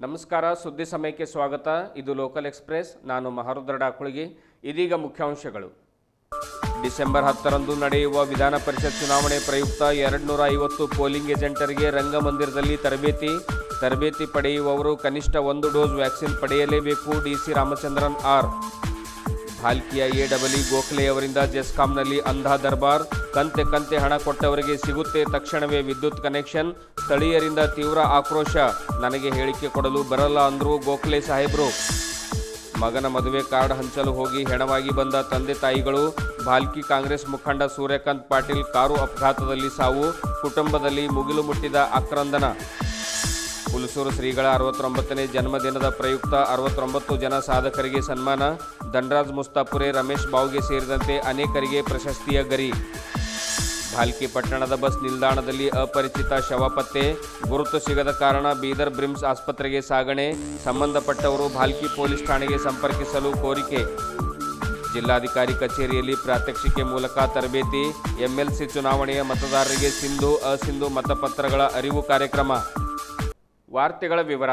ನಮಸ್ಕಾರ. ಸುದ್ದಿ ಸಮಯಕ್ಕೆ ಸ್ವಾಗತ. ಇದು ಲೋಕಲ್ ಎಕ್ಸ್‌ಪ್ರೆಸ್. ನಾನು ಮಹರುದ್ರ ಡಾಕುಳಗಿ. ಇದೀಗ ಮುಖ್ಯಾಂಶಗಳು. ಡಿಸೆಂಬರ್ 10ರಂದು ನಡೆಯುವ ವಿಧಾನ ಪರಿಷತ್ ಚುನಾವಣೆ ಪ್ರಯುಕ್ತ 250 ಪೋಲಿಂಗ್ ಏಜೆಂಟರಿಗೆ ರಂಗಮಂದಿರದಲ್ಲಿ ತರಬೇತಿ ಪಡೆಯುವವರು ಕನಿಷ್ಠ 1 ಡೋಸ್ ವ್ಯಾಕ್ಸಿನ್ ಪಡೆಯಲೇಬೇಕು. DC Ramachandran R. ಭಾಲ್ಕಿಯ ಎಡಬ್ಲ್ಯೂ ಗೋಖಲೆ ಅವರಿಂದ ಜೆಸ್ಕಾಂನಲ್ಲಿ ಅಂಧಾ ದರ್ಬಾರ್. ಕಂತೆ ಹಣ ಕೊಟ್ಟವರಿಗೆ ಸಿಗುತ್ತೆ ತಕ್ಷಣವೇ ವಿದ್ಯುತ್ ಕನೆಕ್ಷನ್. ಸ್ಥಳೀಯರಿಂದ ತೀವ್ರ ಆಕ್ರೋಶ. ನನಗೆ ಹೇಳಿಕೆ ಕೊಡಲು ಬರಲ್ಲ ಅಂದ್ರು ಗೋಖಲೆ ಸಾಹೇಬ್ರು. ಮಗನ ಮದುವೆ ಕಾರ್ಡ್ ಹಂಚಲು ಹೋಗಿ ಹೆಣವಾಗಿ ಬಂದ ತಂದೆ ತಾಯಿಗಳು. ಭಾಲ್ಕಿ ಕಾಂಗ್ರೆಸ್ ಮುಖಂಡ ಸೂರ್ಯಕಾಂತ್ ಪಾಟೀಲ್ ಕಾರು ಅಪಘಾತದಲ್ಲಿ ಸಾವು. ಕುಟುಂಬದಲ್ಲಿ ಮುಗಿಲು ಮುಟ್ಟಿದ ಆಕ್ರಂದನ. ಹುಲಸೂರು ಶ್ರೀಗಳ 69ನೇ ಜನ್ಮದಿನದ ಪ್ರಯುಕ್ತ 69 ಜನ ಸಾಧಕರಿಗೆ ಸನ್ಮಾನ. ಧನರಾಜ್ ಮುಸ್ತಾಪುರೆ, ರಮೇಶ್ ಬಾವ್ಗೆ ಸೇರಿದಂತೆ ಅನೇಕರಿಗೆ ಪ್ರಶಸ್ತಿಯ ಗರಿ. ಭಾಲ್ಕಿ ಪಟ್ಟಣದ ಬಸ್ ನಿಲ್ದಾಣದಲ್ಲಿ ಅಪರಿಚಿತ ಶವ ಪತ್ತೆ. ಗುರುತು ಸಿಗದ ಕಾರಣ ಬೀದರ್ ಬ್ರಿಮ್ಸ್ ಆಸ್ಪತ್ರೆಗೆ ಸಾಗಣೆ. ಸಂಬಂಧಪಟ್ಟವರು ಭಾಲ್ಕಿ ಪೊಲೀಸ್ ಠಾಣೆಗೆ ಸಂಪರ್ಕಿಸಲು ಕೋರಿಕೆ. ಜಿಲ್ಲಾಧಿಕಾರಿ ಕಚೇರಿಯಲ್ಲಿ ಪ್ರಾತ್ಯಕ್ಷಿಕೆ ಮೂಲಕ ತರಬೇತಿ. ಎಂಎಲ್ಸಿ ಚುನಾವಣೆಯ ಮತದಾರರಿಗೆ ಸಿಂಧು ಅಸಿಂಧು ಮತಪತ್ರಗಳ ಅರಿವು ಕಾರ್ಯಕ್ರಮ. ವಾರ್ತೆಗಳ ವಿವರ.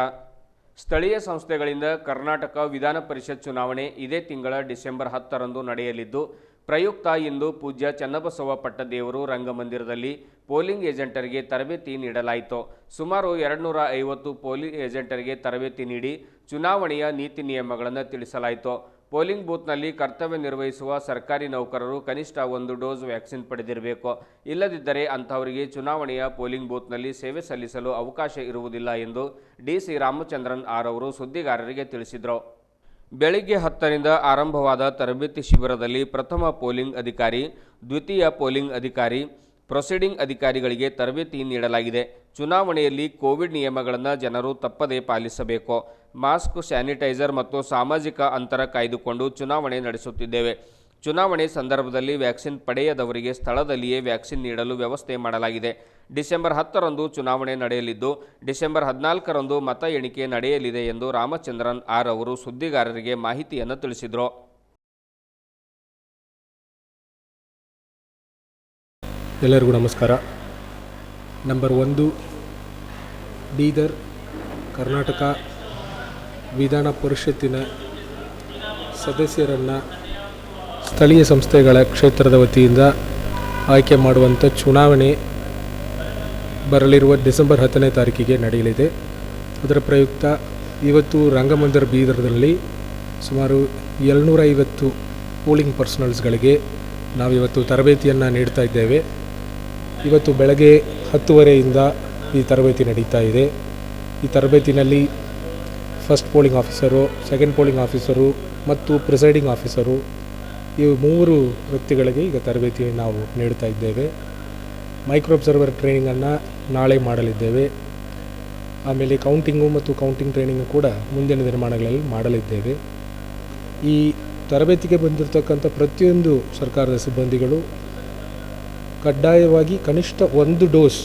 ಸ್ಥಳೀಯ ಸಂಸ್ಥೆಗಳಿಂದ ಕರ್ನಾಟಕ ವಿಧಾನ ಪರಿಷತ್ ಚುನಾವಣೆ ಇದೇ ತಿಂಗಳ ಡಿಸೆಂಬರ್ 10ರಂದು ನಡೆಯಲಿದ್ದು, ಪ್ರಯುಕ್ತ ಇಂದು ಪೂಜ್ಯ ಚನ್ನಬಸವ ಪಟ್ಟದೇವರು ರಂಗಮಂದಿರದಲ್ಲಿ ಪೋಲಿಂಗ್ ಏಜೆಂಟರಿಗೆ ತರಬೇತಿ ನೀಡಲಾಯಿತು. ಸುಮಾರು 250 ಪೋಲಿಂಗ್ ಏಜೆಂಟರಿಗೆ ತರಬೇತಿ ನೀಡಿ ಚುನಾವಣೆಯ ನೀತಿ ನಿಯಮಗಳನ್ನು ತಿಳಿಸಲಾಯಿತು. ಪೋಲಿಂಗ್ ಬೂತ್ನಲ್ಲಿ ಕರ್ತವ್ಯ ನಿರ್ವಹಿಸುವ ಸರ್ಕಾರಿ ನೌಕರರು ಕನಿಷ್ಠ 1 ಡೋಸ್ ವ್ಯಾಕ್ಸಿನ್ ಪಡೆದಿರಬೇಕು. ಇಲ್ಲದಿದ್ದರೆ ಅಂತಹವರಿಗೆ ಚುನಾವಣೆಯ ಪೋಲಿಂಗ್ ಬೂತ್ನಲ್ಲಿ ಸೇವೆ ಸಲ್ಲಿಸಲು ಅವಕಾಶ ಇರುವುದಿಲ್ಲ ಎಂದು ಡಿಸಿ ರಾಮಚಂದ್ರನ್ ಆರ್ ಅವರು ಸುದ್ದಿಗಾರರಿಗೆ ತಿಳಿಸಿದರು. ಬೆಳಿಗ್ಗೆ 10ರಿಂದ ಆರಂಭವಾದ ತರಬೇತಿ ಶಿಬಿರದಲ್ಲಿ ಪ್ರಥಮ ಪೋಲಿಂಗ್ ಅಧಿಕಾರಿ, ದ್ವಿತೀಯ ಪೋಲಿಂಗ್ ಅಧಿಕಾರಿ, ಪ್ರೊಸೀಡಿಂಗ್ ಅಧಿಕಾರಿಗಳಿಗೆ ತರಬೇತಿ ನೀಡಲಾಗಿದೆ. ಚುನಾವಣೆಯಲ್ಲಿ ಕೋವಿಡ್ ನಿಯಮಗಳನ್ನು ಜನರು ತಪ್ಪದೇ ಪಾಲಿಸಬೇಕು. ಮಾಸ್ಕ್, ಸ್ಯಾನಿಟೈಸರ್ ಮತ್ತು ಸಾಮಾಜಿಕ ಅಂತರ ಕಾಯ್ದುಕೊಂಡು ಚುನಾವಣೆ ನಡೆಸುತ್ತಿದ್ದೇವೆ. ಚುನಾವಣೆ ಸಂದರ್ಭದಲ್ಲಿ ವ್ಯಾಕ್ಸಿನ್ ಪಡೆಯದವರಿಗೆ ಸ್ಥಳದಲ್ಲಿಯೇ ವ್ಯಾಕ್ಸಿನ್ ನೀಡಲು ವ್ಯವಸ್ಥೆ ಮಾಡಲಾಗಿದೆ. ಡಿಸೆಂಬರ್ 10ರಂದು ಚುನಾವಣೆ ನಡೆಯಲಿದ್ದು, ಡಿಸೆಂಬರ್ 14ರಂದು ಮತ ಎಣಿಕೆ ನಡೆಯಲಿದೆ ಎಂದು ರಾಮಚಂದ್ರನ್ ಆರ್ ಅವರು ಸುದ್ದಿಗಾರರಿಗೆ ಮಾಹಿತಿಯನ್ನು ತಿಳಿಸಿದರು. ಎಲ್ಲರಿಗೂ ನಮಸ್ಕಾರ. ನಂಬರ್ 1, ಬೀದರ್ ಕರ್ನಾಟಕ ವಿಧಾನ ಪರಿಷತ್ತಿನ ಸದಸ್ಯರನ್ನು ಸ್ಥಳೀಯ ಸಂಸ್ಥೆಗಳ ಕ್ಷೇತ್ರದ ವತಿಯಿಂದ ಆಯ್ಕೆ ಮಾಡುವಂಥ ಚುನಾವಣೆ ಬರಲಿರುವ ಡಿಸೆಂಬರ್ 10ನೇ ತಾರೀಕಿಗೆ ನಡೆಯಲಿದೆ. ಅದರ ಪ್ರಯುಕ್ತ ಇವತ್ತು ರಂಗಮಂದಿರ ಬೀದರ್ನಲ್ಲಿ ಸುಮಾರು 250 ಪೋಲಿಂಗ್ ಪರ್ಸನಲ್ಸ್ಗಳಿಗೆ ನಾವಿವತ್ತು ತರಬೇತಿಯನ್ನು ನೀಡ್ತಾ ಇದ್ದೇವೆ. ಇವತ್ತು ಬೆಳಗ್ಗೆ 10:30ಯಿಂದ ಈ ತರಬೇತಿ ನಡೀತಾ ಇದೆ. ಈ ತರಬೇತಿನಲ್ಲಿ first polling officer, second polling officer ಮತ್ತು ಪ್ರಿಸೈಡಿಂಗ್ ಆಫೀಸರು, ಇವು 3 ವ್ಯಕ್ತಿಗಳಿಗೆ ಈಗ ತರಬೇತಿ ನಾವು ನೀಡ್ತಾ ಇದ್ದೇವೆ. ಮೈಕ್ರೋ ಅಬ್ಸರ್ವರ್ ಟ್ರೈನಿಂಗನ್ನು ನಾಳೆ ಮಾಡಲಿದ್ದೇವೆ. ಆಮೇಲೆ ಕೌಂಟಿಂಗು ಮತ್ತು ಕೌಂಟಿಂಗ್ ಟ್ರೈನಿಂಗು ಕೂಡ ಮುಂದಿನ ದಿನಮಾನಗಳಲ್ಲಿ ಮಾಡಲಿದ್ದೇವೆ. ಈ ತರಬೇತಿಗೆ ಬಂದಿರತಕ್ಕಂಥ ಪ್ರತಿಯೊಂದು ಸರ್ಕಾರದ ಸಿಬ್ಬಂದಿಗಳು ಕಡ್ಡಾಯವಾಗಿ ಕನಿಷ್ಠ 1 ಡೋಸ್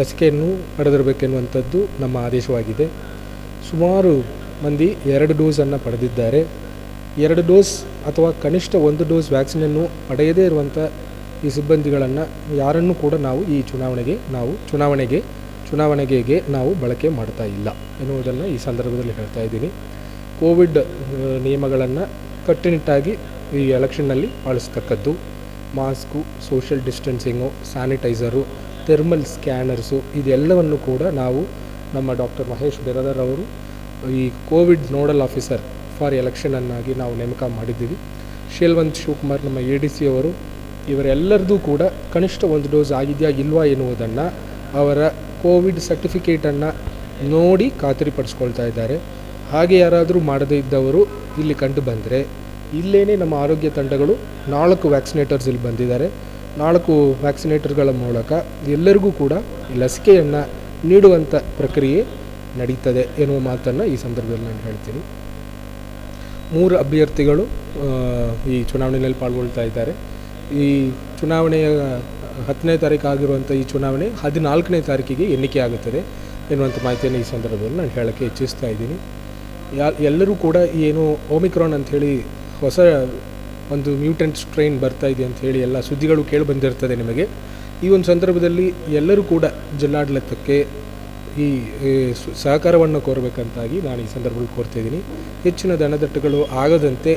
ಲಸಿಕೆಯನ್ನು ಪಡೆದಿರಬೇಕೆನ್ನುವಂಥದ್ದು ನಮ್ಮ ಆದೇಶವಾಗಿದೆ. ಸುಮಾರು ಮಂದಿ 2 ಡೋಸನ್ನು ಪಡೆದಿದ್ದಾರೆ. 2 ಡೋಸ್ ಅಥವಾ ಕನಿಷ್ಠ 1 ಡೋಸ್ ವ್ಯಾಕ್ಸಿನನ್ನು ಪಡೆಯದೇ ಇರುವಂಥ ಈ ಸಿಬ್ಬಂದಿಗಳನ್ನು ಯಾರನ್ನೂ ಕೂಡ ನಾವು ಈ ಚುನಾವಣೆಗೆ ನಾವು ಬಳಕೆ ಮಾಡ್ತಾ ಇಲ್ಲ ಎನ್ನುವುದನ್ನು ಈ ಸಂದರ್ಭದಲ್ಲಿ ಹೇಳ್ತಾ ಇದ್ದೀನಿ. ಕೋವಿಡ್ ನಿಯಮಗಳನ್ನು ಕಟ್ಟುನಿಟ್ಟಾಗಿ ಈ ಎಲೆಕ್ಷನ್ನಲ್ಲಿ ಪಾಲಿಸ್ತಕ್ಕದ್ದು. Mask, social distancing, sanitizer, thermal scanners, ಇದೆಲ್ಲವನ್ನು ಕೂಡ ನಾವು ನಮ್ಮ ಡಾಕ್ಟರ್ ಮಹೇಶ್ ಬಿರಾದರ್ ಅವರು ಈ ಕೋವಿಡ್ ನೋಡಲ್ ಆಫೀಸರ್ ಫಾರ್ ಎಲೆಕ್ಷನನ್ನಾಗಿ ನಾವು ನೇಮಕ ಮಾಡಿದ್ದೀವಿ. ಶೀಲ್ವಂತ್ ಶಿವಕುಮಾರ್ ನಮ್ಮ ADC ಅವರು, ಇವರೆಲ್ಲರದ್ದು ಕೂಡ ಕನಿಷ್ಠ 1 ಡೋಸ್ ಆಗಿದೆಯಾ ಇಲ್ವಾ ಎನ್ನುವುದನ್ನು ಅವರ ಕೋವಿಡ್ ಸರ್ಟಿಫಿಕೇಟನ್ನು ನೋಡಿ ಖಾತರಿಪಡಿಸ್ಕೊಳ್ತಾ ಇದ್ದಾರೆ. ಹಾಗೆ ಯಾರಾದರೂ ಮಾಡದೇ ಇದ್ದವರು ಇಲ್ಲಿ ಕಂಡು ಬಂದರೆ ಇಲ್ಲೇನೇ ನಮ್ಮ ಆರೋಗ್ಯ ತಂಡಗಳು 4 ವ್ಯಾಕ್ಸಿನೇಟರ್ಸ್ ಇಲ್ಲಿ ಬಂದಿದ್ದಾರೆ. 4 ವ್ಯಾಕ್ಸಿನೇಟರ್ಗಳ ಮೂಲಕ ಎಲ್ಲರಿಗೂ ಕೂಡ ಲಸಿಕೆಯನ್ನು ನೀಡುವಂಥ ಪ್ರಕ್ರಿಯೆ ನಡೀತದೆ ಎನ್ನುವ ಮಾತನ್ನು ಈ ಸಂದರ್ಭದಲ್ಲಿ ನಾನು ಹೇಳ್ತೀನಿ. 3 ಅಭ್ಯರ್ಥಿಗಳು ಈ ಚುನಾವಣೆಯಲ್ಲಿ ಪಾಲ್ಗೊಳ್ತಾ ಇದ್ದಾರೆ. ಈ ಚುನಾವಣೆಯ 10ನೇ ತಾರೀಕು ಆಗಿರುವಂಥ ಈ ಚುನಾವಣೆ 14ನೇ ತಾರೀಕಿಗೆ ಎನ್ನಿಕೆ ಆಗುತ್ತದೆ ಎನ್ನುವಂಥ ಮಾಹಿತಿಯನ್ನು ಈ ಸಂದರ್ಭದಲ್ಲಿ ನಾನು ಹೇಳೋಕ್ಕೆ ಇಚ್ಛಿಸ್ತಾ ಇದ್ದೀನಿ. ಎಲ್ಲರೂ ಕೂಡ ಏನು ಓಮಿಕ್ರಾನ್ ಅಂಥೇಳಿ ಹೊಸ ಒಂದು ಮ್ಯೂಟೆಂಟ್ ಸ್ಟ್ರೈನ್ ಬರ್ತಾ ಇದೆ ಅಂಥೇಳಿ ಎಲ್ಲ ಸುದ್ದಿಗಳು ಕೇಳಿ ಬಂದಿರ್ತದೆ ನಿಮಗೆ. ಈ ಒಂದು ಸಂದರ್ಭದಲ್ಲಿ ಎಲ್ಲರೂ ಕೂಡ ಜಿಲ್ಲಾಡಳಿತಕ್ಕೆ ಈ ಸಹಕಾರವನ್ನು ಕೋರಬೇಕಂತಾಗಿ ನಾನು ಈ ಸಂದರ್ಭದಲ್ಲಿ ಕೋರ್ತಿದ್ದೀನಿ. ಹೆಚ್ಚಿನ ದನದಟ್ಟುಗಳು ಆಗದಂತೆ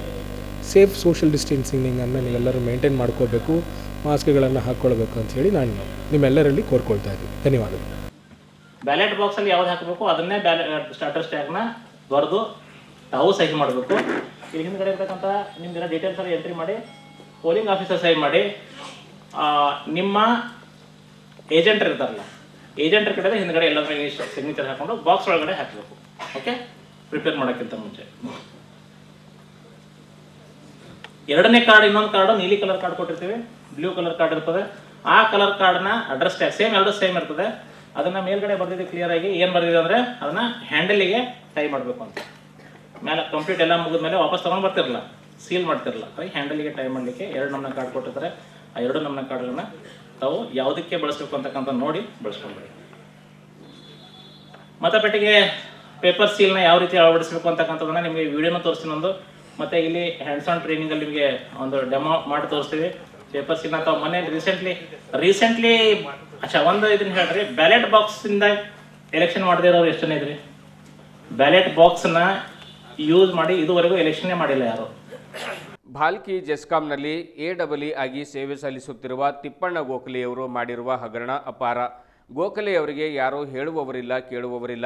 ಸೇಫ್ ಸೋಷಿಯಲ್ ಡಿಸ್ಟೆನ್ಸಿಂಗನ್ನು ನೀವೆಲ್ಲರೂ ಮೇಂಟೈನ್ ಮಾಡ್ಕೋಬೇಕು, ಮಾಸ್ಕ್ಗಳನ್ನು ಹಾಕ್ಕೊಳ್ಬೇಕು ಅಂಥೇಳಿ ನಾನು ನಿಮ್ಮೆಲ್ಲರಲ್ಲಿ ಕೋರ್ಕೊಳ್ತಾ ಇದ್ದೀನಿ. ಧನ್ಯವಾದಗಳು. ಬ್ಯಾಲೆಟ್ ಬಾಕ್ಸಲ್ಲಿ ಯಾವ್ದು ಹಾಕಬೇಕು ಅದನ್ನೇ ಸ್ಟಾರ್ಟರ್ ಸ್ಟ್ಯಾಗ್ನ ಬರೆದು ತಾವು ಸಹಿ ಮಾಡಬೇಕು. ಇಲ್ಲಿ ಹಿಂದ್ಗಡೆ ಇರ್ತಕ್ಕಂಥ ನಿಮ್ದಿನ ಡೀಟೇಲ್ಸ್ ಎಲ್ಲ ಎಂಟ್ರಿ ಮಾಡಿ ಪೋಲಿಂಗ್ ಆಫೀಸರ್ ಸಹಿ ಮಾಡಿ ನಿಮ್ಮ ಏಜೆಂಟ್ರ್ ಇರ್ತಾರಲ್ಲ ಏಜೆಂಟ್ರ ಕಡೆ ಹಿಂದ್ಗಡೆ ಎಲ್ಲ ಸಿಗ್ನೇಚರ್ ಹಾಕೊಂಡು ಬಾಕ್ಸ್ ಒಳಗಡೆ ಹಾಕಬೇಕು. ಓಕೆ, ಪ್ರಿಪೇರ್ ಮಾಡೋಕ್ಕಿಂತ ಮುಂಚೆ. ಎರಡನೇ ಕಾರ್ಡ್, ಇನ್ನೊಂದು ಕಾರ್ಡು ನೀಲಿ ಕಲರ್ ಕಾರ್ಡ್ ಕೊಟ್ಟಿರ್ತೀವಿ, ಬ್ಲೂ ಕಲರ್ ಕಾರ್ಡ್ ಇರ್ತದೆ. ಆ ಕಲರ್ ಕಾರ್ಡ್ನ ಅಡ್ರೆಸ್ ಟ್ಯಾಗ್ ಸೇಮ್, ಎರಡು ಸೇಮ್ ಇರ್ತದೆ. ಅದನ್ನು ಮೇಲ್ಗಡೆ ಬರ್ದಿದೆ ಕ್ಲಿಯರ್ ಆಗಿ. ಏನು ಬರ್ದಿದೆ ಅಂದರೆ ಅದನ್ನು ಹ್ಯಾಂಡಲಿಗೆ ಟೈ ಮಾಡಬೇಕು ಅಂತ. ಮೇಲೆ ಕಂಪ್ಲೀಟ್ ಎಲ್ಲ ಮುಗಿದ್ಮೇಲೆ ವಾಪಸ್ ತೊಗೊಂಡು ಬರ್ತಿರಲ್ಲ, ಸೀಲ್ ಮಾಡ್ತಿರಲ್ಲ, ಅದಕ್ಕೆ ಹ್ಯಾಂಡಲಿಗೆ ಟೈ ಮಾಡಲಿಕ್ಕೆ 2 ನಮೂನೆ ಕಾರ್ಡ್ ಕೊಟ್ಟಿರ್ತಾರೆ. ಆ 2 ನಮೂನೆ ಕಾರ್ಡ್ಗಳನ್ನ ತಾವು ಯಾವುದಕ್ಕೆ ಬಳಸಬೇಕು ಅಂತಕ್ಕಂಥ ನೋಡಿ ಬಳಸ್ಕೊಂಡ್ಬಿಡಿ. ಮತಪೆಟ್ಟಿಗೆ ಪೇಪರ್ ಸೀಲ್ನ ಯಾವ ರೀತಿ ಅಳವಡಿಸಬೇಕು ಅಂತಕ್ಕಂಥದ್ದನ್ನ ನಿಮಗೆ ವಿಡಿಯೋನ ತೋರಿಸ್ತೀನಿ ಒಂದು, ಮತ್ತು ಇಲ್ಲಿ ಹ್ಯಾಂಡ್ಸ್ ಆನ್ ಟ್ರೈನಿಂಗಲ್ಲಿ ನಿಮಗೆ ಒಂದು ಡೆಮೋ ಮಾಡಿ ತೋರಿಸ್ತೀವಿ. ಪೇಪರ್ ಸೀಲ್ನ ತಾವು ಮನೆ ರೀಸೆಂಟ್ಲಿ ಒಂದು ಇದನ್ನ ಹೇಳ್ರಿ, ಬ್ಯಾಲೆಟ್ ಬಾಕ್ಸಿಂದ ಎಲೆಕ್ಷನ್ ಮಾಡದೇ ಇರೋರು ಎಷ್ಟು ಜನ ಇದ್ರಿ? ಬ್ಯಾಲೆಟ್ ಬಾಕ್ಸ್ನ ಯೂಸ್ ಮಾಡಿ ಇದುವರೆಗೂ ಎಲೆಕ್ಷನ್ನೇ ಮಾಡಿಲ್ಲ ಯಾರು. ಭಾಲ್ಕಿ ಜೆಸ್ಕಾಂನಲ್ಲಿ AEE ಆಗಿ ಸೇವೆ ಸಲ್ಲಿಸುತ್ತಿರುವ ತಿಪ್ಪಣ್ಣ ಗೋಖಲೆಯವರು ಮಾಡಿರುವ ಹಗರಣ ಅಪಾರ. ಗೋಖಲೆಯವರಿಗೆ ಯಾರೂ ಹೇಳುವವರಿಲ್ಲ, ಕೇಳುವವರಿಲ್ಲ.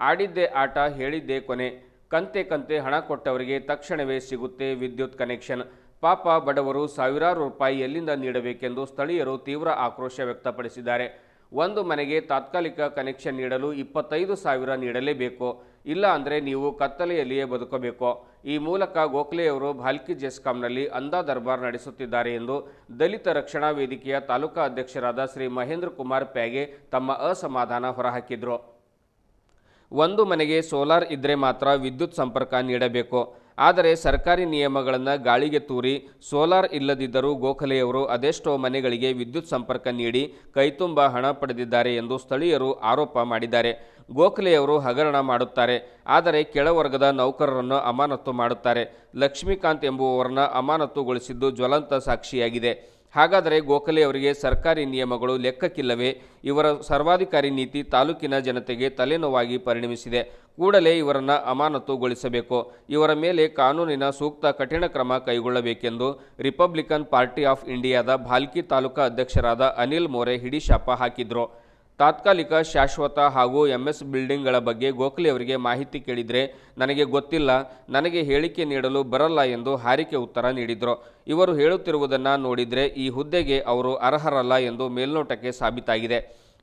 ಆಡಿದ್ದೇ ಆಟ, ಹೇಳಿದ್ದೇ ಕೊನೆ. ಕಂತೆ ಹಣ ಕೊಟ್ಟವರಿಗೆ ತಕ್ಷಣವೇ ಸಿಗುತ್ತೆ ವಿದ್ಯುತ್ ಕನೆಕ್ಷನ್. ಪಾಪ ಬಡವರು ಸಾವಿರಾರು ರೂಪಾಯಿ ಎಲ್ಲಿಂದ ನೀಡಬೇಕೆಂದು ಸ್ಥಳೀಯರು ತೀವ್ರ ಆಕ್ರೋಶ ವ್ಯಕ್ತಪಡಿಸಿದ್ದಾರೆ. ಒಂದು ಮನೆಗೆ ತಾತ್ಕಾಲಿಕ ಕನೆಕ್ಷನ್ ನೀಡಲು 25,000 ನೀಡಲೇಬೇಕು, ಇಲ್ಲ ಅಂದರೆ ನೀವು ಕತ್ತಲೆಯಲ್ಲಿಯೇ ಬದುಕಬೇಕು. ಈ ಮೂಲಕ ಗೋಖಲೆಯವರು ಭಾಲ್ಕಿ ಜೆಸ್ಕಾಂನಲ್ಲಿ ಅಂಧಾ ದರ್ಬಾರ್ ನಡೆಸುತ್ತಿದ್ದಾರೆ ಎಂದು ದಲಿತ ರಕ್ಷಣಾ ವೇದಿಕೆಯ ತಾಲೂಕಾ ಅಧ್ಯಕ್ಷರಾದ ಶ್ರೀ ಮಹೇಂದ್ರ ಕುಮಾರ್ ಪ್ಯಾಗೆ ತಮ್ಮ ಅಸಮಾಧಾನ ಹೊರಹಾಕಿದರು. ಒಂದು ಮನೆಗೆ ಸೋಲಾರ್ ಇದ್ದರೆ ಮಾತ್ರ ವಿದ್ಯುತ್ ಸಂಪರ್ಕ ನೀಡಬೇಕು. ಆದರೆ ಸರ್ಕಾರಿ ನಿಯಮಗಳನ್ನು ಗಾಳಿಗೆ ತೂರಿ ಸೋಲಾರ್ ಇಲ್ಲದಿದ್ದರೂ ಗೋಖಲೆಯವರು ಅದೆಷ್ಟೋ ಮನೆಗಳಿಗೆ ವಿದ್ಯುತ್ ಸಂಪರ್ಕ ನೀಡಿ ಕೈತುಂಬ ಹಣ ಪಡೆದಿದ್ದಾರೆ ಎಂದು ಸ್ಥಳೀಯರು ಆರೋಪ ಮಾಡಿದ್ದಾರೆ. ಗೋಖಲೆಯವರು ಹಗರಣ ಮಾಡುತ್ತಾರೆ, ಆದರೆ ಕೆಳವರ್ಗದ ನೌಕರರನ್ನು ಅಮಾನತು ಮಾಡುತ್ತಾರೆ. ಲಕ್ಷ್ಮೀಕಾಂತ್ ಎಂಬುವವರನ್ನ ಅಮಾನತುಗೊಳಿಸಿದ್ದು ಜ್ವಲಂತ ಸಾಕ್ಷಿಯಾಗಿದೆ. ಹಾಗಾದರೆ ಗೋಖಲೆಯವರಿಗೆ ಸರ್ಕಾರಿ ನಿಯಮಗಳು ಲೆಕ್ಕಕ್ಕಿಲ್ಲವೇ? ಇವರ ಸರ್ವಾಧಿಕಾರಿ ನೀತಿ ತಾಲೂಕಿನ ಜನತೆಗೆ ತಲೆನೋವಾಗಿ ಪರಿಣಮಿಸಿದೆ. ಕೂಡಲೇ ಇವರನ್ನು ಅಮಾನತುಗೊಳಿಸಬೇಕು. ಇವರ ಮೇಲೆ ಕಾನೂನಿನ ಸೂಕ್ತ ಕಠಿಣ ಕ್ರಮ ಕೈಗೊಳ್ಳಬೇಕೆಂದು ರಿಪಬ್ಲಿಕನ್ ಪಾರ್ಟಿ ಆಫ್ ಇಂಡಿಯಾದ ಭಾಲ್ಕಿ ತಾಲೂಕಾ ಅಧ್ಯಕ್ಷರಾದ ಅನಿಲ್ ಮೋರೆ ಹಿಡಿಶಾಪ ಹಾಕಿದ್ರು. ತಾತ್ಕಾಲಿಕ, ಶಾಶ್ವತ ಹಾಗೂ MS ಬಿಲ್ಡಿಂಗ್ಗಳ ಬಗ್ಗೆ ಗೋಖಲೆಯವರಿಗೆ ಮಾಹಿತಿ ಕೇಳಿದರೆ ನನಗೆ ಗೊತ್ತಿಲ್ಲ, ನನಗೆ ಹೇಳಿಕೆ ನೀಡಲು ಬರಲ್ಲ ಎಂದು ಹಾರಿಕೆ ಉತ್ತರ ನೀಡಿದರು. ಇವರು ಹೇಳುತ್ತಿರುವುದನ್ನು ನೋಡಿದರೆ ಈ ಹುದ್ದೆಗೆ ಅವರು ಅರ್ಹರಲ್ಲ ಎಂದು ಮೇಲ್ನೋಟಕ್ಕೆ ಸಾಬೀತಾಗಿದೆ.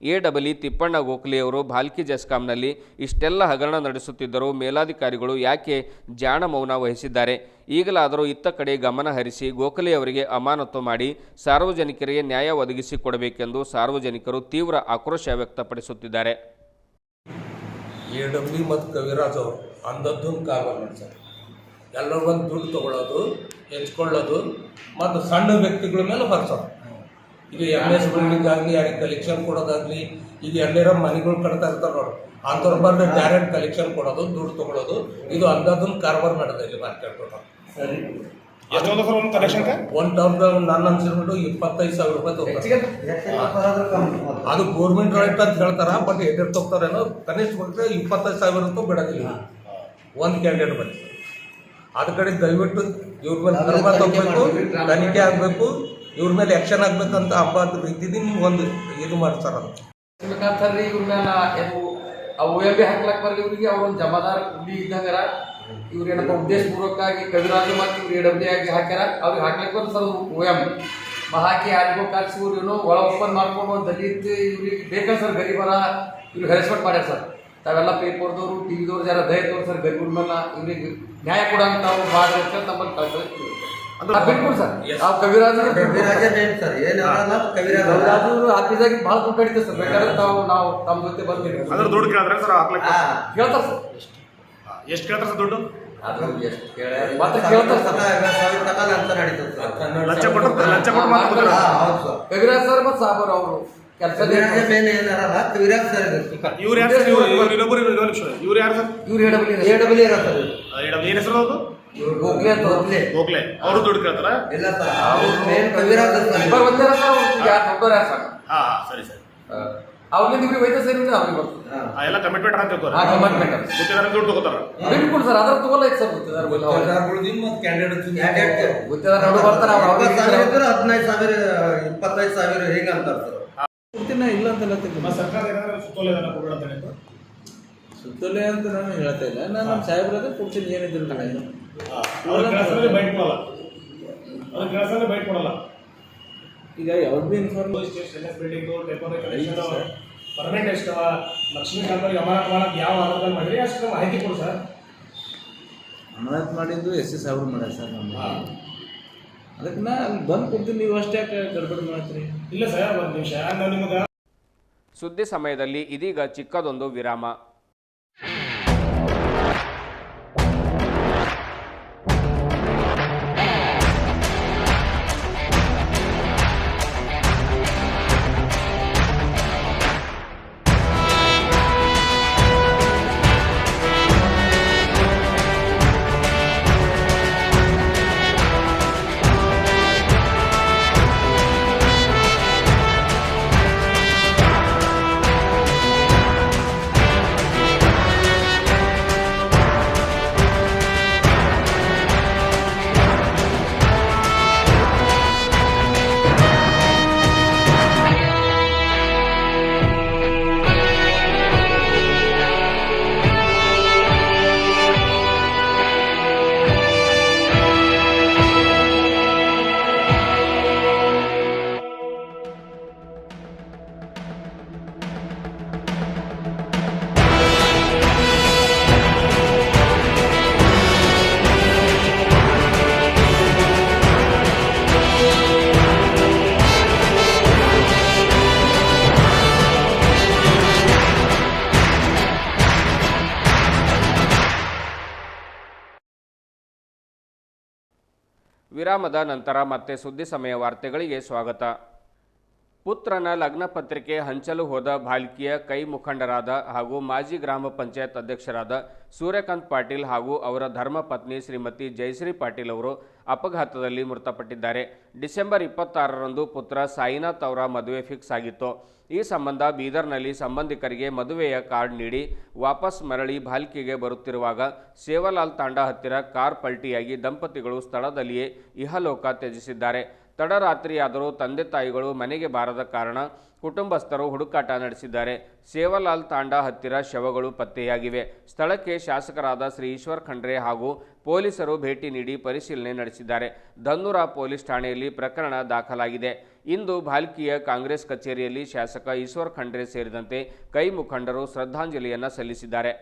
AEE ತಿಪ್ಪಣ್ಣ ಗೋಖಲೆಯವರು ಭಾಲ್ಕಿ ಜೆಸ್ಕಾಂನಲ್ಲಿ ಇಷ್ಟೆಲ್ಲ ಹಗರಣ ನಡೆಸುತ್ತಿದ್ದರೂ ಮೇಲಾಧಿಕಾರಿಗಳು ಯಾಕೆ ಜಾಣ ಮೌನ ವಹಿಸಿದ್ದಾರೆ? ಈಗಲಾದರೂ ಇತ್ತ ಕಡೆ ಗಮನ ಹರಿಸಿ ಗೋಖಲೆಯವರಿಗೆ ಅಮಾನತು ಮಾಡಿ ಸಾರ್ವಜನಿಕರಿಗೆ ನ್ಯಾಯ ಒದಗಿಸಿಕೊಡಬೇಕೆಂದು ಸಾರ್ವಜನಿಕರು ತೀವ್ರ ಆಕ್ರೋಶ ವ್ಯಕ್ತಪಡಿಸುತ್ತಿದ್ದಾರೆ. AEE ಮತ್ತು ಕವಿರಾಜ್ ಅವರು ಅಂದದ್ದನ್ನು ಕಾರವಾರ ನಡೆಸ್ತಾರೆ. ಎಲ್ಲರೂ ಬಂದು ದುಡ್ಡು ತೊಗೊಳ್ಳೋದು, ಹೆಚ್ಕೊಳ್ಳೋದು ಮತ್ತು ಸಣ್ಣ ವ್ಯಕ್ತಿಗಳ ಮೇಲೆ ಹೊರಿಸೋದು. ಈಗ MS ಬಿಲ್ಡಿಂಗ್ ಆಗಲಿ, ಯಾರಿಗೆ ಕಲೆಕ್ಷನ್ ಕೊಡೋದಾಗಲಿ, ಈಗ ಎಲ್ಲರ ಮನೆಗಳು ಕಟ್ತಾ ಇರ್ತಾರೆ ನೋಡಿ, ಅಂಥವ್ರ ಬಂದು ಡೈರೆಕ್ಟ್ ಕಲೆಕ್ಷನ್ ಕೊಡೋದು, ದುಡ್ಡು ತೊಗೊಳ್ಳೋದು, ಇದು ಅಂದದ್ದನ್ನು ಕಾರವಾರ ನಡೆದ ಇಲ್ಲಿ ಮಾರ್ಕೆಟ್ ಒಂದು ನನ್ನ ಅನ್ಸಿರ್ಬಿಟ್ಟು 25,000 ರೂಪಾಯಿ ತೊಗೊಳ್ತಾರೆ. ಅದು ಗೋರ್ಮೆಂಟ್ ರೈಟ್ ಅಂತ ಹೇಳ್ತಾರ, ಬಟ್ ಎಷ್ಟು ತೊಗ್ತಾರೇನೋ ಕನಿಷ್ಠ ಬಂದರೆ 25,000 ಅಂತೂ ಬಿಡೋದಿಲ್ಲ ಒಂದು ಕ್ಯಾಂಡಿಡೇಟ್ ಬಂದು. ಅದ ಕಡೆ ದಯವಿಟ್ಟು ಇವ್ರ ಮೇಲೆ ಕ್ರಮ ತಗೋಬೇಕು, ತನಿಖೆ ಆಗಬೇಕು, ಇವ್ರ ಮೇಲೆ ಆ್ಯಕ್ಷನ್ ಆಗ್ಬೇಕಂತ ಹಬ್ಬದ ರೀತಿದಿ ಒಂದು ಇದು ಮಾಡ್ತಾರ. ಶ್ರೀಕಾಂತರ್ರಿ ಇವ್ರ ಮೇಲೆ OMB ಹಾಕ್ಲಕ್ಕೆ ಬರಲಿ, ಇವ್ರಿಗೆ ಅವ್ರೊಂದು ಜಮಾದಾರ ಕುಡ್ಲಿ ಇದ್ದಂಗಾರ. ಇವ್ರು ಏನಪ್ಪ ಉದ್ದೇಶಪೂರ್ವಕವಾಗಿ ಕವಿರಾಜು ಮತ್ತು ಇವ್ರು AEE ಆಗಿ ಹಾಕ್ಯಾರ. ಅವ್ರಿಗೆ ಹಾಕ್ಲಿಕ್ಕೆ ಬಂದು ಸರ್ OM ಹಾಕಿ ಯಾರಿಗೋ ಕಳ್ಸಿ ಇವ್ರು ಒಳ ಓಪನ್ ಮಾಡ್ಕೊಂಡು ಒಂದು ದಲಿತ ಇವ್ರಿಗೆ ಬೇಕಂತ ಸರ್ ಗರೀಬರ ಇವ್ರಿಗೆ ಹೆರೆಸ್ಮೆಂಟ್ ಮಾಡ್ಯಾರ ಸರ್. ತಾವೆಲ್ಲ ಪೇಪರ್ದವರು, TVದವ್ರು ಜರ ದಯ ತೋರು ಸರ್, ಗರೀಬರ ಮೇಲೆ ಇವ್ರಿಗೆ ನ್ಯಾಯ ಕೊಡಂತ ತಾವು ಮಾಡ್ರಿ ಅಂತ ನಮ್ಮಲ್ಲಿ ಕಳ್ಸಿ ಬಿಟ್ಬಿಡು ಸರ್. ನಾವು ಕವಿರಾಜರು ಆಫೀಸಾಗಿ ಭಾಳ ದುಡ್ಡು ಕಡಿತೇವೆ ಸರ್. ಬೇಕಾದ್ರೆ ನಾವು ತಮ್ಮ ಜೊತೆ ಬರ್ತೀವಿ. ದುಡ್ಡು ಕೇಳಿದ್ರೆ ಸರ್ ಕೇಳ್ತಾರೆ ಸರ್. ಎಷ್ಟು ಕೇಳ್ತಾರೆ ಸರ್ ದುಡ್ಡು? ಮತ್ತೆ ಕೇಳ್ತಾರೆ ಸರ್. ಕವಿರಾಜ್ ಸರ್ ಮತ್ತು ಸಾಬರ್ ಅವರು ಕೆಲಸ ಇವ್ರು ಯಾರು ಸರ್? ಇವ್ರು ಯಾರು ಸರ್? ಇವ್ರು ಏನು ಹೆಸರು? ಗೋಖಲೆ ಅಂತ ಗೋಖಲೆ ಅವರು ದುಡ್ಡು ಕೇಳ್ತಾರ? ಇಲ್ಲ ಸರ್, ಕವಿರಾಜ್ ಸರ್. ಸರ್ ಹಾ ಸರಿ ಸರಿ. ಅವ್ರಿಗೆ ಇವ್ರಿಗೆ ವೈದ್ಯ ಸೇರಿದ್ರೆ ಅವ್ರಿಗೆ ಬರ್ತದೆ. ಎಲ್ಲ ಕಮಿಟ್ಮೆಂಟ್ ಅಂತ ತಿಳ್ಕೊರಿ. ಆ ಕಮಿಟ್ಮೆಂಟ್ ಗುತ್ತಿದಾರ ದುಡ್ಡು ತಗೋತಾರ. ಬಿಟ್ಬಿಡು ಸರ್, ಅದ್ರ ತಗೋಲ್ಲ ಸರ್. ಗುತ್ತಿದಾರ ಗುತ್ತಿದಾರ ನೋಡಿ ಬರ್ತಾರೆ, ಅವ್ರು 15,000 25,000 ಹೇಗೆ ಅಂತಾರೆ ಸರ್. ಇಲ್ಲ ಅಂತ ಸರ್ಕಾರ ಏನಾದ್ರು ಸುತ್ತೋಲೆ ಏನಾದ್ರು ಕೊಡೋಣ ಅಂತ ಹೇಳಿದ್ರು. ಸುತ್ತೋಲೆ ಅಂತ ನಾನು ಹೇಳ್ತಾ ಇಲ್ಲ, ನಾನು ನಮ್ಮ ಸಾಹೇಬ್ರದ ಕೊಡ್ತೀನಿ ಏನಿದ್ರು ಅವ್ರ ಕೆಲಸದಲ್ಲಿ ಬೈಟ್ ಕೊಡಲ್ಲ, ಅವ್ರ ಕೆಲಸದಲ್ಲಿ ಬೈಟ್ ಕೊಡಲ್ಲ. ಈಗ ಯಾವ್ದು ಬಿಲ್ಡಿಂಗು ಟೆಂಪರರಿ ಕನೆಕ್ಷನ್ ಪರ್ಮನೆಂಟ್ ಎಷ್ಟು ಲಕ್ಷ್ಮೀಕಾಂತರಿಗೆ ಅಮಾನತ್ ಮಾಡಕ್ಕೆ ಯಾವ ಆಧಾರದಲ್ಲಿ ಮಾಡಿರಿ ಅಷ್ಟು ಮಾಹಿತಿ ಕೊಡಿ ಸರ್. ಅಮಾನತ್ ಮಾಡಿದ್ದು ಎಸ್ ಸಾಹೇಬ್ರು ಮಾಡ್ಯಾರ ಸರ್. ನಮ್ಮ ಅದಕ್ಕೆ ನಾ ಅಲ್ಲಿ ಬಂದು ಕೊಡ್ತೀನಿ, ನೀವು ಅಷ್ಟೇ ಗಡ್ಬಡಿ ಮಾಡ್ತೀರಿ. ಇಲ್ಲ ಸರ್, ಒಂದು ನಿಮಿಷ ನಾನು ನಿಮಗೆ. ಸುದ್ದಿ ಸಮಯದಲ್ಲಿ ಇದೀಗ ಚಿಕ್ಕದೊಂದು ವಿರಾಮ. ವಿರಾಮದ ನಂತರ ಮತ್ತೆ ಸುದ್ದಿ ಸಮಯ ವಾರ್ತೆಗಳಿಗೆ ಸ್ವಾಗತ. ಪುತ್ರನ ಲಗ್ನ ಪತ್ರಿಕೆ ಹಂಚಲು ಹೋದ ಭಾಲ್ಕಿಯ ಕೈ ಮುಖಂಡರಾದ ಹಾಗೂ ಮಾಜಿ ಗ್ರಾಮ ಪಂಚಾಯತ್ ಅಧ್ಯಕ್ಷರಾದ ಸೂರ್ಯಕಾಂತ್ ಪಾಟೀಲ್ ಹಾಗೂ ಅವರ ಧರ್ಮಪತ್ನಿ ಶ್ರೀಮತಿ ಜಯಶ್ರೀ ಪಾಟೀಲ್ ಅವರು ಅಪಘಾತದಲ್ಲಿ ಮೃತಪಟ್ಟಿದ್ದಾರೆ. ಡಿಸೆಂಬರ್ 26ರಂದು ಪುತ್ರ ಸಾಯಿನಾಥ್ ಅವರ ಮದುವೆ ಫಿಕ್ಸ್ ಆಗಿತ್ತು. ಈ ಸಂಬಂಧ ಬೀದರ್ನಲ್ಲಿ ಸಂಬಂಧಿಕರಿಗೆ ಮದುವೆಯ ಕಾರ್ಡ್ ನೀಡಿ ವಾಪಸ್ ಮರಳಿ ಭಾಲ್ಕಿಗೆ ಬರುತ್ತಿರುವಾಗ ಸೇವಾಲಾಲ್ ತಾಂಡಾ ಹತ್ತಿರ ಕಾರ್ ಪಲ್ಟಿಯಾಗಿ ದಂಪತಿಗಳು ಸ್ಥಳದಲ್ಲಿಯೇ ಇಹಲೋಕ ತ್ಯಜಿಸಿದ್ದಾರೆ. ತಡರಾತ್ರಿಯಾದರೂ ತಂದೆ ತಾಯಿಗಳು ಮನೆಗೆ ಬಾರದ ಕಾರಣ ಕುಟುಂಬಸ್ಥರು ಹುಡುಕಾಟ ನಡೆಸಿದ್ದಾರೆ. ಸೇವಾಲಾಲ್ ತಾಂಡಾ ಹತ್ತಿರ ಶವಗಳು ಪತ್ತೆಯಾಗಿವೆ. ಸ್ಥಳಕ್ಕೆ ಶಾಸಕರಾದ ಶ್ರೀ ಈಶ್ವರ್ ಖಂಡ್ರೆ ಹಾಗೂ ಪೊಲೀಸರು ಭೇಟಿ ನೀಡಿ ಪರಿಶೀಲನೆ ನಡೆಸಿದ್ದಾರೆ. ಧನ್ನೂರ ಪೊಲೀಸ್ ಠಾಣೆಯಲ್ಲಿ ಪ್ರಕರಣ ದಾಖಲಾಗಿದೆ. ಇಂದು ಭಾಲ್ಕಿಯ ಕಾಂಗ್ರೆಸ್ ಕಚೇರಿಯಲ್ಲಿ ಶಾಸಕ ಈಶ್ವರ್ ಖಂಡ್ರೆ ಸೇರಿದಂತೆ ಕೈ ಮುಖಂಡರು ಶ್ರದ್ಧಾಂಜಲಿಯನ್ನು ಸಲ್ಲಿಸಿದ್ದಾರೆ.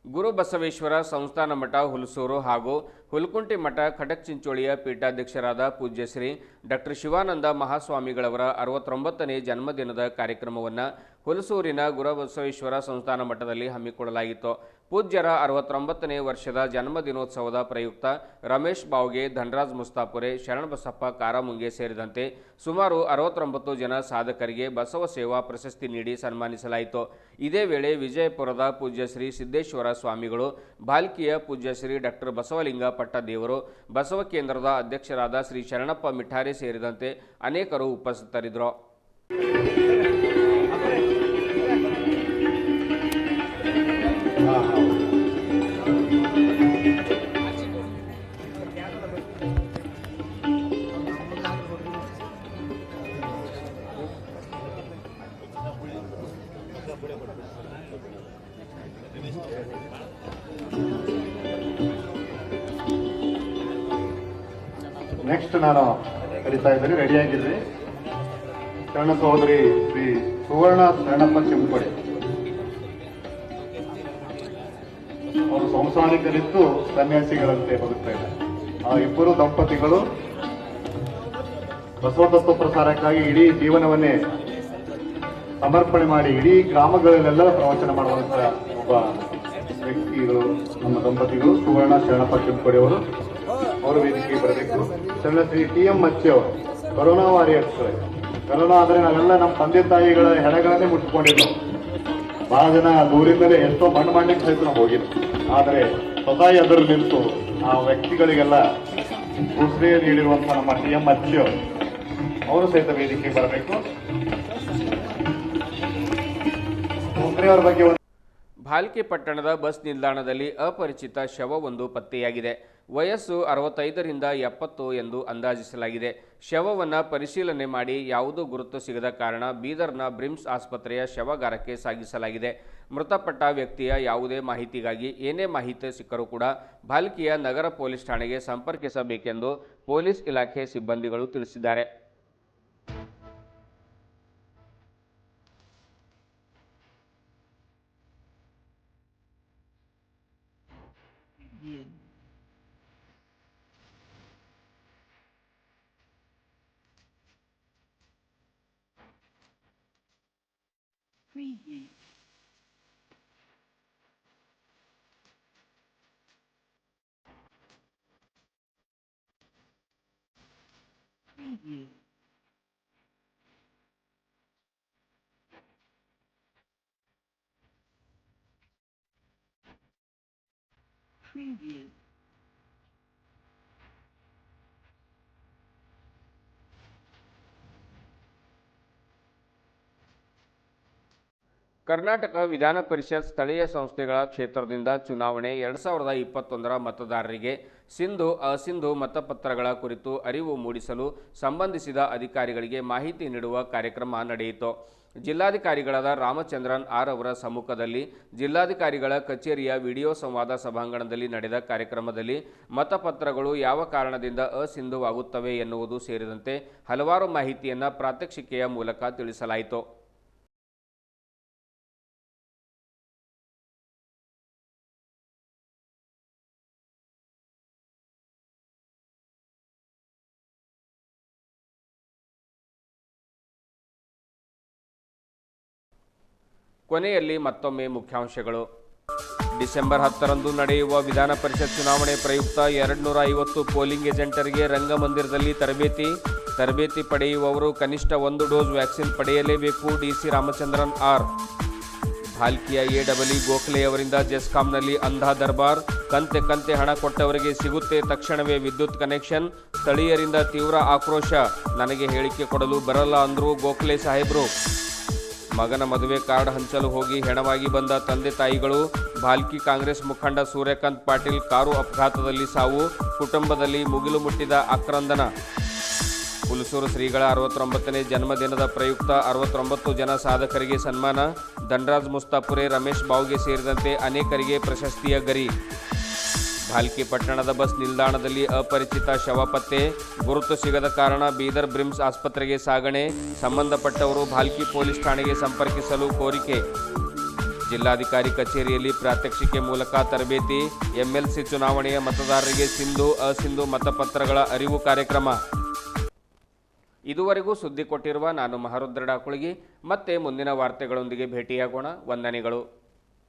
ಗುರು ಬಸವೇಶ್ವರ ಸಂಸ್ಥಾನ ಮಠ ಹುಲಸೂರು ಹಾಗೂ ಹುಲ್ಕುಂಟಿ ಮಠ ಖಡಕ್ಚಿಂಚೋಳಿಯ ಪೀಠಾಧ್ಯಕ್ಷರಾದ ಪೂಜ್ಯ ಶ್ರೀ ಡಾಕ್ಟರ್ ಶಿವಾನಂದ ಮಹಾಸ್ವಾಮಿಗಳವರ 69ನೇ ಜನ್ಮದಿನದ ಕಾರ್ಯಕ್ರಮವನ್ನು ಹುಲಸೂರಿನ ಗುರುಬಸವೇಶ್ವರ ಸಂಸ್ಥಾನ ಮಠದಲ್ಲಿ ಹಮ್ಮಿಕೊಳ್ಳಲಾಗಿತ್ತು. ಪೂಜ್ಯರ 69ನೇ ವರ್ಷದ ಜನ್ಮದಿನೋತ್ಸವದ ಪ್ರಯುಕ್ತ ರಮೇಶ್ ಬಾವ್ಗೆ, ಧನರಾಜ್ ಮುಸ್ತಾಪುರೆ, ಶರಣಬಸಪ್ಪ ಕಾರಮುಂಗೆ ಸೇರಿದಂತೆ ಸುಮಾರು 69 ಜನ ಸಾಧಕರಿಗೆ ಬಸವ ಸೇವಾ ಪ್ರಶಸ್ತಿ ನೀಡಿ ಸನ್ಮಾನಿಸಲಾಯಿತು. ಇದೇ ವೇಳೆ ವಿಜಯಪುರದ ಪೂಜ್ಯ ಶ್ರೀ ಸಿದ್ದೇಶ್ವರ ಸ್ವಾಮಿಗಳು, ಭಾಲ್ಕಿಯ ಪೂಜ್ಯ ಶ್ರೀ ಡಾಕ್ಟರ್ ಬಸವಲಿಂಗ ಪಟ್ಟದೇವರು, ಬಸವ ಕೇಂದ್ರದ ಅಧ್ಯಕ್ಷರಾದ ಶ್ರೀ ಶರಣಪ್ಪ ಮಿಠಾರೆ ಸೇರಿದಂತೆ ಅನೇಕರು ಉಪಸ್ಥಿತರಿದ್ದರು. ನೆಕ್ಸ್ಟ್ ನಾನು ಕರೀತಾ ಇದ್ದೀನಿ, ರೆಡಿಯಾಗಿದ್ರಿ. ಶರಣ ಸಹೋದರಿ ಶ್ರೀ ಸುವರ್ಣ ಶರಣಪ್ಪ ಚಿಂಪಡೆ. ಪ್ರಾಮಾಣಿಕರಿದ್ದು ಸನ್ಯಾಸಿಗಳಂತೆ ಬದುಕ್ತಾ ಇದ್ದಾರೆ. ಆ ಇಬ್ಬರು ದಂಪತಿಗಳು ಬಸವ ತತ್ವ ಪ್ರಸಾರಕ್ಕಾಗಿ ಇಡೀ ಜೀವನವನ್ನೇ ಸಮರ್ಪಣೆ ಮಾಡಿ ಇಡೀ ಗ್ರಾಮಗಳಲ್ಲೆಲ್ಲ ಪ್ರವಚನ ಮಾಡುವಂತ ಒಬ್ಬ ವ್ಯಕ್ತಿಗಳು ನಮ್ಮ ದಂಪತಿಗಳು ಸುವರ್ಣ ಶರಣಪ್ಪ ಕೆಂಪುಡಿ ಅವರು ವೇದಿಕೆಗೆ ಬರಬೇಕು. ಶರಣ ಶ್ರೀ TM ಮಚ್ಚಿ ಅವರು ಕೊರೋನಾ ವಾರಿಯರ್ಸ್. ಕೊರೋನಾ ಆದರೆ ನಾವೆಲ್ಲ ನಮ್ಮ ತಂದೆ ತಾಯಿಗಳ ಹೆಣಗಳನ್ನೇ ಮುಟ್ಕೊಂಡಿದ್ದೆವು. ಬಹಳ ಜನ ದೂರಿಂದಲೇ ಎಷ್ಟೋ ಮಣ್ಣು ಮಾಡ್ಲಿಕ್ಕೆ ಸಹಿತ ನಾವು ಹೋಗಿದ್ವಿ. ಆದರೆ ಸ್ವತಃ ಎದುರು ನಿಂತು ಆ ವ್ಯಕ್ತಿಗಳಿಗೆಲ್ಲ ಉಸಿರೇ ನೀಡಿರುವಂತಹ ನಮ್ಮ TM ಮಚ್ಚಿ ಅವರು ಸಹಿತ ವೇದಿಕೆಗೆ ಬರಬೇಕು. ಅವರ ಬಗ್ಗೆ ಭಾಲ್ಕಿ ಪಟ್ಟಣದ ಬಸ್ ನಿಲ್ದಾಣದಲ್ಲಿ ಅಪರಿಚಿತ ಶವವೊಂದು ಪತ್ತೆಯಾಗಿದೆ. ವಯಸ್ಸು 65ರಿಂದ 70 ಎಂದು ಅಂದಾಜಿಸಲಾಗಿದೆ. ಶವವನ್ನು ಪರಿಶೀಲನೆ ಮಾಡಿ ಯಾವುದೂ ಗುರುತು ಸಿಗದ ಕಾರಣ ಬೀದರ್ನ ಬ್ರಿಮ್ಸ್ ಆಸ್ಪತ್ರೆಯ ಶವಾಗಾರಕ್ಕೆ ಸಾಗಿಸಲಾಗಿದೆ. ಮೃತಪಟ್ಟ ವ್ಯಕ್ತಿಯ ಯಾವುದೇ ಮಾಹಿತಿಗಾಗಿ ಏನೇ ಮಾಹಿತಿ ಸಿಕ್ಕರೂ ಕೂಡ ಭಾಲ್ಕಿಯ ನಗರ ಪೊಲೀಸ್ ಠಾಣೆಗೆ ಸಂಪರ್ಕಿಸಬೇಕೆಂದು ಪೊಲೀಸ್ ಇಲಾಖೆ ಸಿಬ್ಬಂದಿಗಳು ತಿಳಿಸಿದ್ದಾರೆ. ಕರ್ನಾಟಕ ವಿಧಾನ ಪರಿಷತ್ ಸ್ಥಳೀಯ ಸಂಸ್ಥೆಗಳ ಕ್ಷೇತ್ರದಿಂದ ಚುನಾವಣೆ 2021ರ ಮತದಾರರಿಗೆ ಸಿಂಧು ಅಸಿಂಧು ಮತಪತ್ರಗಳ ಕುರಿತು ಅರಿವು ಮೂಡಿಸಲು ಸಂಬಂಧಿಸಿದ ಅಧಿಕಾರಿಗಳಿಗೆ ಮಾಹಿತಿ ನೀಡುವ ಕಾರ್ಯಕ್ರಮ ನಡೆಯಿತು. ಜಿಲ್ಲಾಧಿಕಾರಿಗಳಾದ ರಾಮಚಂದ್ರನ್ ಆರ್ ಅವರ ಸಮ್ಮುಖದಲ್ಲಿ ಜಿಲ್ಲಾಧಿಕಾರಿಗಳ ಕಚೇರಿಯ ವಿಡಿಯೋ ಸಂವಾದ ಸಭಾಂಗಣದಲ್ಲಿ ನಡೆದ ಕಾರ್ಯಕ್ರಮದಲ್ಲಿ ಮತಪತ್ರಗಳು ಯಾವ ಕಾರಣದಿಂದ ಅಸಿಂಧುವಾಗುತ್ತವೆ ಎನ್ನುವುದು ಸೇರಿದಂತೆ ಹಲವಾರು ಮಾಹಿತಿಯನ್ನು ಪ್ರಾತ್ಯಕ್ಷಿಕೆಯ ಮೂಲಕ ತಿಳಿಸಲಾಯಿತು. ಕೊನೆಯಲ್ಲಿ ಮತ್ತೊಮ್ಮೆ ಮುಖ್ಯಾಂಶಗಳು. ಡಿಸೆಂಬರ್ 10ರಂದು ನಡೆಯುವ ವಿಧಾನ ಪರಿಷತ್ ಚುನಾವಣೆ ಪ್ರಯುಕ್ತ 250 ಪೋಲಿಂಗ್ ಏಜೆಂಟರಿಗೆ ರಂಗಮಂದಿರದಲ್ಲಿ ತರಬೇತಿ ಪಡೆಯುವವರು ಕನಿಷ್ಠ 1 ಡೋಸ್ ವ್ಯಾಕ್ಸಿನ್ ಪಡೆಯಲೇಬೇಕು. DC Ramachandran R. ಭಾಲ್ಕಿಯ AE ಗೋಖಲೆ ಅವರಿಂದ ಜೆಸ್ಕಾಂನಲ್ಲಿ ಅಂಧ ದರ್ಬಾರ್. ಕಂತೆ ಹಣ ಕೊಟ್ಟವರಿಗೆ ಸಿಗುತ್ತೆ ತಕ್ಷಣವೇ ವಿದ್ಯುತ್ ಕನೆಕ್ಷನ್. ಸ್ಥಳೀಯರಿಂದ ತೀವ್ರ ಆಕ್ರೋಶ. ನನಗೆ ಹೇಳಿಕೆ ಕೊಡಲು ಬರಲ್ಲ ಅಂದ್ರು ಗೋಖಲೆ ಸಾಹೇಬ್ರು. ಮಗನ ಮದುವೆ ಕಾರ್ಡ್ ಹಂಚಲು ಹೋಗಿ ಹೆಣವಾಗಿ ಬಂದ ತಂದೆ ತಾಯಿಗಳು. ಭಾಲ್ಕಿ ಕಾಂಗ್ರೆಸ್ ಮುಖಂಡ ಸೂರ್ಯಕಾಂತ್ ಪಾಟೀಲ್ ಕಾರು ಅಪಘಾತದಲ್ಲಿ ಸಾವು. ಕುಟುಂಬದಲ್ಲಿ ಮುಗಿಲು ಮುಟ್ಟಿದ ಆಕ್ರಂದನ. ಹುಲಸೂರು ಶ್ರೀಗಳ 69ನೇ ಜನ್ಮದಿನದ ಪ್ರಯುಕ್ತ 69 ಜನ ಸಾಧಕರಿಗೆ ಸನ್ಮಾನ. ಧನರಾಜ್ ಮುಸ್ತಾಪುರೆ, ರಮೇಶ್ ಬಾವ್ಗೆ ಸೇರಿದಂತೆ ಅನೇಕರಿಗೆ ಪ್ರಶಸ್ತಿಯ ಗರಿ. ಭಾಲ್ಕಿ ಪಟ್ಟಣದ ಬಸ್ ನಿಲ್ದಾಣದಲ್ಲಿ ಅಪರಿಚಿತ ಶವ ಪತ್ತೆ. ಗುರುತು ಸಿಗದ ಕಾರಣ ಬೀದರ್ ಬ್ರಿಮ್ಸ್ ಆಸ್ಪತ್ರೆಗೆ ಸಾಗಣೆ. ಸಂಬಂಧಪಟ್ಟವರು ಭಾಲ್ಕಿ ಪೊಲೀಸ್ ಠಾಣೆಗೆ ಸಂಪರ್ಕಿಸಲು ಕೋರಿಕೆ. ಜಿಲ್ಲಾಧಿಕಾರಿ ಕಚೇರಿಯಲ್ಲಿ ಪ್ರಾತ್ಯಕ್ಷಿಕೆ ಮೂಲಕ ತರಬೇತಿ. MLC ಚುನಾವಣೆಯ ಮತದಾರರಿಗೆ ಸಿಂಧು ಅಸಿಂಧು ಮತಪತ್ರಗಳ ಅರಿವು ಕಾರ್ಯಕ್ರಮ. ಇದುವರೆಗೂ ಸುದ್ದಿ ಕೊಟ್ಟಿರುವ ನಾನು ಮಹರುದ್ರ ಡಾಕುಳಗಿ. ಮತ್ತೆ ಮುಂದಿನ ವಾರ್ತೆಗಳೊಂದಿಗೆ ಭೇಟಿಯಾಗೋಣ. ವಂದನೆಗಳು.